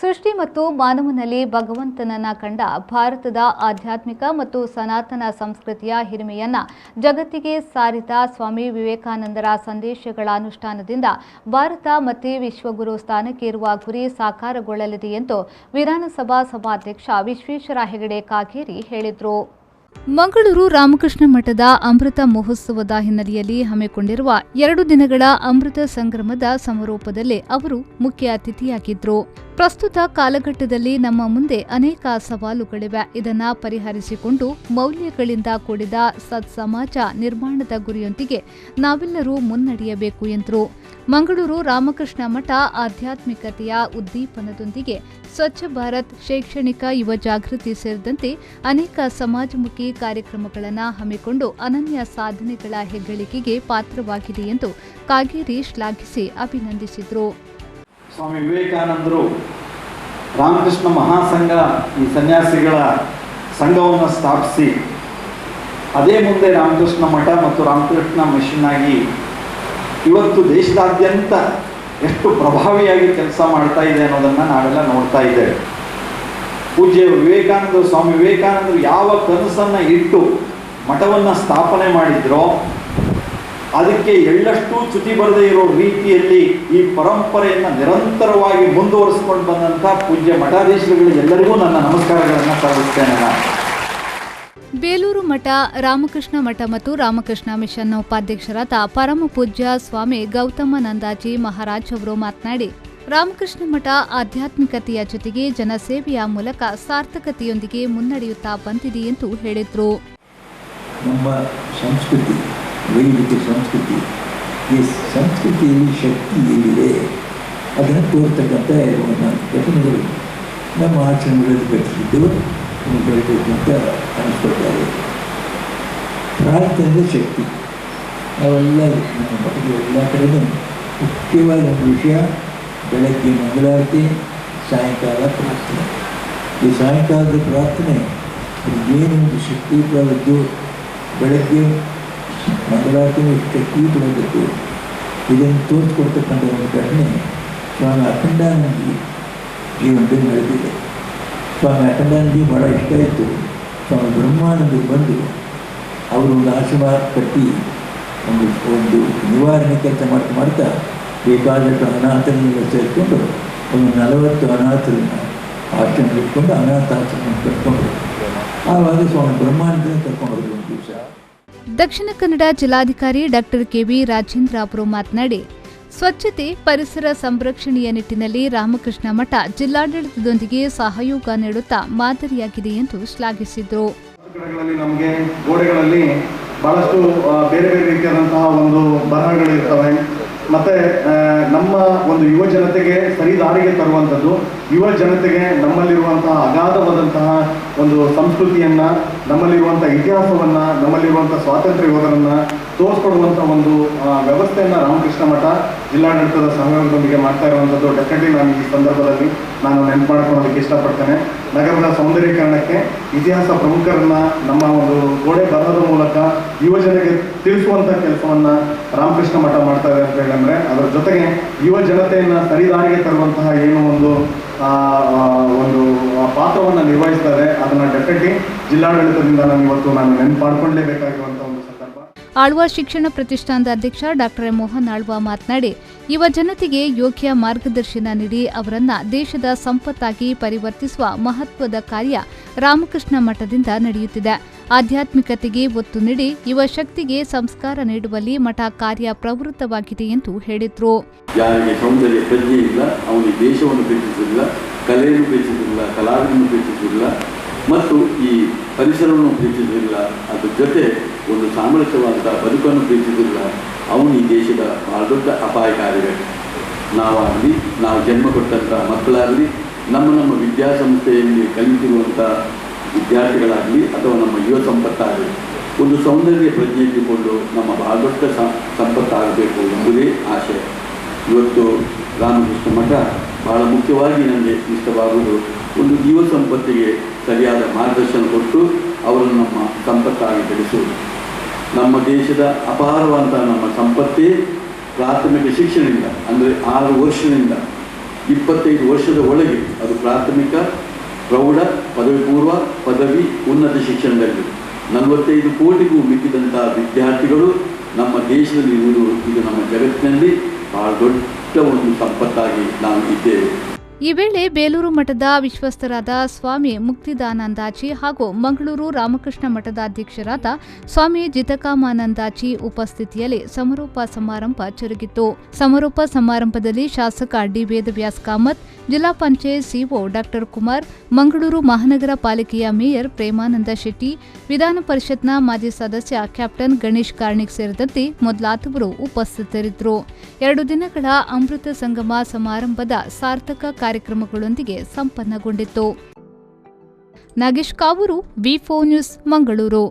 ಸೃಷ್ಟಿ ಮತ್ತು ಮಾನವನಲ್ಲಿ ಭಗವಂತನನ್ನ ಕಂಡ ಭಾರತದ ಆಧ್ಯಾತ್ಮಿಕ ಮತ್ತು ಸನಾತನ ಸಂಸ್ಕೃತಿಯ ಹಿರಿಮೆಯನ್ನ ಜಗತ್ತಿಗೆ ಸಾರಿದ ಸ್ವಾಮಿ ವಿವೇಕಾನಂದರ ಸಂದೇಶಗಳ ಅನುಷ್ಠಾನದಿಂದ ಭಾರತ ಮತ್ತೆ ವಿಶ್ವಗುರು ಸ್ಥಾನಕ್ಕೇರುವ ಗುರಿ ಸಾಕಾರಗೊಳ್ಳಲಿದೆ ಎಂದು ವಿಧಾನಸಭಾ ಸಭಾಧ್ಯಕ್ಷ ವಿಶ್ವೇಶ್ವರ ಹೆಗಡೆ ಕಾಗೇರಿ ಹೇಳಿದರು. ಮಂಗಳೂರು ರಾಮಕೃಷ್ಣ ಮಠದ ಅಮೃತ ಮಹೋತ್ಸವದ ಹಿನ್ನೆಲೆಯಲ್ಲಿ ಹಮ್ಮಿಕೊಂಡಿರುವ 2 ದಿನಗಳ ಅಮೃತ ಸಂಗ್ರಮದ ಸಮಾರೋಪದಲ್ಲಿ ಅವರು ಮುಖ್ಯ ಅತಿಥಿಯಾಗಿದ್ದರು. ಪ್ರಸ್ತುತ ಕಾಲಘಟ್ಟದಲ್ಲಿ ನಮ್ಮ ಮುಂದೆ ಅನೇಕ ಸವಾಲುಗಳಿವೆ. ಇದನ್ನು ಪರಿಹರಿಸಿಕೊಂಡು ಮೌಲ್ಯಗಳಿಂದ ಕೂಡಿದ ಸತ್ಸಮಾಜ ನಿರ್ಮಾಣದ ಗುರಿಯೊಂದಿಗೆ ನಾವೆಲ್ಲರೂ ಮುನ್ನಡೆಯಬೇಕು ಎಂದರು. ಮಂಗಳೂರು ರಾಮಕೃಷ್ಣ ಮಠ ಆಧ್ಯಾತ್ಮಿಕತೆಯ ಉದ್ದೀಪನದೊಂದಿಗೆ ಸ್ವಚ್ಛ ಭಾರತ್, ಶೈಕ್ಷಣಿಕ ಯುವ ಜಾಗೃತಿ ಸೇರಿದಂತೆ ಅನೇಕ ಸಮಾಜಮುಖಿ ಕಾರ್ಯಕ್ರಮಗಳನ್ನು ಹಮ್ಮಿಕೊಂಡು ಅನನ್ಯ ಸಾಧನೆಗಳ ಹೆಗ್ಗಳಿಕೆಗೆ ಪಾತ್ರವಾಗಿದೆ ಎಂದು ಕಾಗೇರಿ ಶ್ಲಾಘಿಸಿ ಅಭಿನಂದಿಸಿದರು. ಸ್ವಾಮಿ ವಿವೇಕಾನಂದರು ರಾಮಕೃಷ್ಣ ಮಹಾಸಂಘ, ಈ ಸನ್ಯಾಸಿಗಳ ಸಂಘವನ್ನು ಸ್ಥಾಪಿಸಿ ಅದೇ ಮುಂದೆ ರಾಮಕೃಷ್ಣ ಮಠ ಮತ್ತು ರಾಮಕೃಷ್ಣ ಮಿಷನ್ ಆಗಿ ಇವತ್ತು ದೇಶದಾದ್ಯಂತ ಎಷ್ಟು ಪ್ರಭಾವಿಯಾಗಿ ಕೆಲಸ ಮಾಡ್ತಾ ಇದೆ ಅನ್ನೋದನ್ನು ನಾವೆಲ್ಲ ನೋಡ್ತಾ ಇದ್ದೇವೆ. ಪೂಜ್ಯ ವಿವೇಕಾನಂದರು, ಸ್ವಾಮಿ ವಿವೇಕಾನಂದರು ಯಾವ ಕನಸನ್ನು ಇಟ್ಟು ಮಠವನ್ನು ಸ್ಥಾಪನೆ ಮಾಡಿದ್ರೋ ಅದಕ್ಕೆ ಎಳ್ಳಷ್ಟು ಚ್ಯುತಿ ಬರದೇ ಇರೋ ರೀತಿಯಲ್ಲಿ ಈ ಪರಂಪರೆಯನ್ನು ನಿರಂತರವಾಗಿ ಮುಂದುವರಿಸಿಕೊಂಡು ಬಂದಂಥ ಪೂಜ್ಯ ಮಠಾಧೀಶರುಗಳು ಎಲ್ಲರಿಗೂ ನನ್ನ ನಮಸ್ಕಾರಗಳನ್ನು ಸಲ್ಲಿಸ್ತೇನೆ. ಬೇಲೂರು ಮಠ, ರಾಮಕೃಷ್ಣ ಮಠ ಮತ್ತು ರಾಮಕೃಷ್ಣ ಮಿಷನ್ನ ಉಪಾಧ್ಯಕ್ಷರಾದ ಪರಮ ಪೂಜ್ಯ ಸ್ವಾಮಿ ಗೌತಮಾನಂದಾಜಿ ಮಹಾರಾಜ್ ಅವರು ಮಾತನಾಡಿ, ರಾಮಕೃಷ್ಣ ಮಠ ಆಧ್ಯಾತ್ಮಿಕತೆಯ ಜೊತೆಗೆ ಜನಸೇವೆಯ ಮೂಲಕ ಸಾರ್ಥಕತೆಯೊಂದಿಗೆ ಮುನ್ನಡೆಯುತ್ತಾ ಬಂದಿದೆ ಎಂದು ಹೇಳಿದರು. ನಮ್ಮ ಸಂಸ್ಕೃತಿ, ವೈದಿಕ ಸಂಸ್ಕೃತಿ, ಈ ಸಂಸ್ಕೃತಿಯಲ್ಲಿ ಶಕ್ತಿ ಎಲ್ಲಿದೆ ಅದನ್ನು ತೋರ್ತಕ್ಕಂಥ ಘಟನೆಗಳು ನಮ್ಮ ಆಚರಣೆಗಳಲ್ಲಿ ಘಟಿಸಿದ್ದು ಬೆಳಬೇಕು ಅಂತ ಅನಿಸ್ಕೊಳ್ತಾರೆ. ಪ್ರಾರ್ಥನೆ ಶಕ್ತಿ, ನಾವೆಲ್ಲ ನಮ್ಮ ಮಠದ ಎಲ್ಲ ಕಡೆಯೂ ಮುಖ್ಯವಾದ ಒಂದು ವಿಷಯ ಬೆಳಗ್ಗೆ ಮಂಗಳಾರತಿ, ಸಾಯಂಕಾಲ ಪ್ರಾರ್ಥನೆ. ಈ ಸಾಯಂಕಾಲದ ಪ್ರಾರ್ಥನೆ ಏನೊಂದು ಶಕ್ತಿಯುತವಾದದ್ದು. ಬೆಳಗ್ಗೆ ಮಂಗಳಾರತಿನ ಶಕ್ತಿಯುತವಾದದ್ದು. ಇದನ್ನು ತೋರಿಸ್ಕೊಡ್ತಕ್ಕಂಥ ಒಂದು ಘಟನೆ ಸ್ವಾಮಿ ಅಖಂಡಾನಂದಿ ಜೀವನದಲ್ಲಿ ನಡೆದಿದೆ. ಸ್ವಾಮಿ ಅಖಂಡಾನಂದಿ ಭಾಳ ಇಷ್ಟ ಇತ್ತು. ಸ್ವಾಮಿ ಬ್ರಹ್ಮಾನಂದರು ಬಂದು ಅವರು ಒಂದು ಆಶ್ರಮ ಕಟ್ಟಿ ಒಂದು ನಿವಾರಣೆ ಕೆಲಸ ಮಾಡ್ತಾ ಬೇಕಾದಷ್ಟು ಅನಾಥರನ್ನೆಲ್ಲ ಸೇರಿಕೊಂಡು ಒಂದು 40 ಅನಾಥರನ್ನು ಆಶ್ರಮ ಇಟ್ಕೊಂಡು ಅನಾಥಾಶ್ರಮ ಕಟ್ಕೊಂಡ್ರು. ಆವಾಗ ಸ್ವಾಮಿ ಬ್ರಹ್ಮಾನಂದರನ್ನು ಕರ್ಕೊಂಡ್ರು ಒಂದು ದಿವಸ. ದಕ್ಷಿಣ ಕನ್ನಡ ಜಿಲ್ಲಾಧಿಕಾರಿ ಡಾಕ್ಟರ್ ಕೆವಿ ರಾಜೇಂದ್ರ ಅವರು ಮಾತನಾಡಿ, ಸ್ವಚ್ಛತೆ, ಪರಿಸರ ಸಂರಕ್ಷಣೆಯ ನಿಟ್ಟಿನಲ್ಲಿ ರಾಮಕೃಷ್ಣ ಮಠ ಜಿಲ್ಲಾಡಳಿತದೊಂದಿಗೆ ಸಹಯೋಗ ನೀಡುತ್ತಾ ಮಾದರಿಯಾಗಿದೆ ಎಂದು ಶ್ಲಾಘಿಸಿದರು. ನಮಗೆ ಗೋಡೆಗಳಲ್ಲಿ ಬಹಳಷ್ಟು ಬೇರೆ ಬೇರೆ ರೀತಿಯಾದಂತಹ ಒಂದು ಬರಹಗಳಿರ್ತವೆ. ಮತ್ತು ನಮ್ಮ ಒಂದು ಯುವ ಜನತೆಗೆ ಸರಿದಾರಿಗೆ ತರುವಂಥದ್ದು, ಯುವ ಜನತೆಗೆ ನಮ್ಮಲ್ಲಿರುವಂತಹ ಅಗಾಧವಾದಂತಹ ಒಂದು ಸಂಸ್ಕೃತಿಯನ್ನು, ನಮ್ಮಲ್ಲಿರುವಂಥ ಇತಿಹಾಸವನ್ನು, ನಮ್ಮಲ್ಲಿರುವಂಥ ಸ್ವಾತಂತ್ರ್ಯ ಯೋಧರನ್ನು ತೋರಿಸ್ಕೊಡುವಂಥ ಒಂದು ವ್ಯವಸ್ಥೆಯನ್ನು ರಾಮಕೃಷ್ಣ ಮಠ ಜಿಲ್ಲಾಡಳಿತದ ಸಹಯೋಗದೊಂದಿಗೆ ಮಾಡ್ತಾ ಇರುವಂಥದ್ದು ಡೆಫಿನೆಟ್ಲಿ ನಾನು ಈ ಸಂದರ್ಭದಲ್ಲಿ ನೆನಪು ಮಾಡ್ಕೊಳ್ಳೋದಕ್ಕೆ ಇಷ್ಟಪಡ್ತೇನೆ. ನಗರದ ಸೌಂದರ್ಯೀಕರಣಕ್ಕೆ ಇತಿಹಾಸ ಪ್ರಮುಖರನ್ನು ನಮ್ಮ ಒಂದು ಗೋಡೆ ಬರಹದ ಮೂಲಕ ಯುವ ಜನತೆಗೆ ತಿಳಿಸುವಂಥ ಕೆಲಸವನ್ನು ರಾಮಕೃಷ್ಣ ಮಠ ಮಾಡ್ತಾ ಇದೆ ಅಂತ ಹೇಳಿದ್ರೆ, ಅದರ ಜೊತೆಗೆ ಯುವ ಜನತೆಯನ್ನು ಸರಿದಾರಿಗೆ ತರುವಂತಹ ಏನು ಒಂದು ಪಾತ್ರವನ್ನು ನಿರ್ವಹಿಸ್ತಾರೆ, ಅದನ್ನು ಡೆಫಿನೆಟ್ಲಿ ಜಿಲ್ಲಾಡಳಿತದಿಂದ ನಾನು ನೆನಪು ಮಾಡಿಕೊಳ್ಳಲೇಬೇಕಾಗಿರುವಂಥ ಒಂದು ಸಂದರ್ಭ. ಆಳ್ವ ಶಿಕ್ಷಣ ಪ್ರತಿಷ್ಠಾನದ ಅಧ್ಯಕ್ಷ ಡಾಕ್ಟರ್ ಮೋಹನ್ ಆಳ್ವ ಮಾತನಾಡಿ, ಯುವ ಜನತೆಗೆ ಯೋಗ್ಯ ಮಾರ್ಗದರ್ಶನ ನೀಡಿ ಅವರನ್ನ ದೇಶದ ಸಂಪತ್ತಾಗಿ ಪರಿವರ್ತಿಸುವ ಮಹತ್ವದ ಕಾರ್ಯ ರಾಮಕೃಷ್ಣ ಮಠದಿಂದ ನಡೆಯುತ್ತಿದೆ. ಆಧ್ಯಾತ್ಮಿಕತೆಗೆ ಒತ್ತು ನೀಡಿ ಯುವ ಶಕ್ತಿಗೆ ಸಂಸ್ಕಾರ ನೀಡುವಲ್ಲಿ ಮಠ ಕಾರ್ಯ ಪ್ರವೃತ್ತವಾಗಿದೆ ಎಂದು ಹೇಳಿದರು. ಯಾರಿಗೆ ಸೌಂದರ್ಯ ಪ್ರಜ್ಞೆ ಇಲ್ಲ, ಅವನಿಗೆ ದೇಶವನ್ನು ಪ್ರೀತಿಸುವುದಿಲ್ಲ, ಕಲೆಯನ್ನು ಪ್ರೀತಿಸುವುದಿಲ್ಲ, ಕಲಾವಿದನ್ನು ಪ್ರೀತಿಸುವುದಿಲ್ಲ ಮತ್ತು ಈ ಪರಿಸರವನ್ನು ಪ್ರೀತಿಸುವುದಿಲ್ಲ, ಅದ್ರ ಜೊತೆ ಒಂದು ಸಾಮರಸ್ಯವಾದ ಬದುಕನ್ನು ಪ್ರೀತಿಸುವುದಿಲ್ಲ, ಅವನು ಈ ದೇಶದ ಬಹಳ ದೊಡ್ಡ ಅಪಾಯಕಾರಿಗಳು. ನಾವಾಗಲಿ, ನಾವು ಜನ್ಮ ಕೊಟ್ಟಂಥ ಮಕ್ಕಳಾಗಲಿ, ನಮ್ಮ ವಿದ್ಯಾಸಂಸ್ಥೆಯಲ್ಲಿ ಕಲಿತಿರುವಂಥ ವಿದ್ಯಾರ್ಥಿಗಳಾಗಲಿ ಅಥವಾ ನಮ್ಮ ಯುವ ಸಂಪತ್ತಾಗಲಿ ಒಂದು ಸೌಂದರ್ಯ ಪ್ರಜ್ಞೆ ಇಟ್ಟುಕೊಂಡು ನಮ್ಮ ಬಹಳ ದೊಡ್ಡ ಸಂಪತ್ತಾಗಬೇಕು ಎಂಬುದೇ ಆಶಯ. ಇವತ್ತು ರಾಮಕೃಷ್ಣ ಮಠ ಬಹಳ ಮುಖ್ಯವಾಗಿ ನನಗೆ ಇಷ್ಟವಾಗುವುದು ಒಂದು ಯುವ ಸಂಪತ್ತಿಗೆ ಸರಿಯಾದ ಮಾರ್ಗದರ್ಶನ ಕೊಟ್ಟು ಅವರನ್ನು ನಮ್ಮ ಸಂಪತ್ತಾಗಿ ಬೆಳೆಸುವುದು. ನಮ್ಮ ದೇಶದ ಅಪಾರವಾದಂಥ ನಮ್ಮ ಸಂಪತ್ತೇ ಪ್ರಾಥಮಿಕ ಶಿಕ್ಷಣದಿಂದ, ಅಂದರೆ 6 ವರ್ಷದಿಂದ 25 ವರ್ಷದ ಒಳಗೆ, ಅದು ಪ್ರಾಥಮಿಕ, ಪ್ರೌಢ, ಪದವಿ ಪೂರ್ವ, ಪದವಿ, ಉನ್ನತ ಶಿಕ್ಷಣದಲ್ಲಿ 45 ಕೋಟಿಗೂ ಮಿಕ್ಕಿದಂತಹ ವಿದ್ಯಾರ್ಥಿಗಳು ನಮ್ಮ ದೇಶದಲ್ಲಿ ಇರುವುದು. ಇದು ನಮ್ಮ ಜಗತ್ತಿನಲ್ಲಿ ಬಹಳ ದೊಡ್ಡ ಒಂದು ಸಂಪತ್ತಾಗಿ ನಾವು ಇದ್ದೇವೆ. ಈ ವೇಳೆ ಬೇಲೂರು ಮಠದ ವಿಶ್ವಸ್ತರಾದ ಸ್ವಾಮಿ ಮುಕ್ತಿದಾನಂದಾಜಿ ಹಾಗೂ ಮಂಗಳೂರು ರಾಮಕೃಷ್ಣ ಮಠದ ಅಧ್ಯಕ್ಷರಾದ ಸ್ವಾಮಿ ಜಿತಕಾಮಾನಂದಾಜಿ ಉಪಸ್ಥಿತಿಯಲ್ಲಿ ಸಮಾರೋಪ ಸಮಾರಂಭ ಜರುಗಿತು. ಸಮಾರೋಪ ಸಮಾರಂಭದಲ್ಲಿ ಶಾಸಕ ಡಿ ವೇದವ್ಯಾಸ್ ಕಾಮತ್, ಜಿಲ್ಲಾ ಪಂಚಾಯತ್ ಸಿಒ ಡಾಕ್ಟರ್ ಕುಮಾರ್, ಮಂಗಳೂರು ಮಹಾನಗರ ಪಾಲಿಕೆಯ ಮೇಯರ್ ಪ್ರೇಮಾನಂದ ಶೆಟ್ಟಿ, ವಿಧಾನ ಪರಿಷತ್ನ ಮಾಜಿ ಸದಸ್ಯ ಕ್ಯಾಪ್ಟನ್ ಗಣೇಶ್ ಕಾರ್ಣಿಕ್ ಸೇರಿದಂತೆ ಮೊದಲಾದವರು ಉಪಸ್ಥಿತರಿದ್ದರು. 2 ದಿನಗಳ ಅಮೃತ ಸಂಗಮ ಸಮಾರಂಭದ ಸಾರ್ಥಕ ಕಾರ್ಯಕ್ರಮಗಳೊಂದಿಗೆ ಸಂಪನ್ನಗೊಂಡಿತು. ನಾಗೇಶ್ ಕಾವೂರು, ವಿ4 ನ್ಯೂಸ್, ಮಂಗಳೂರು.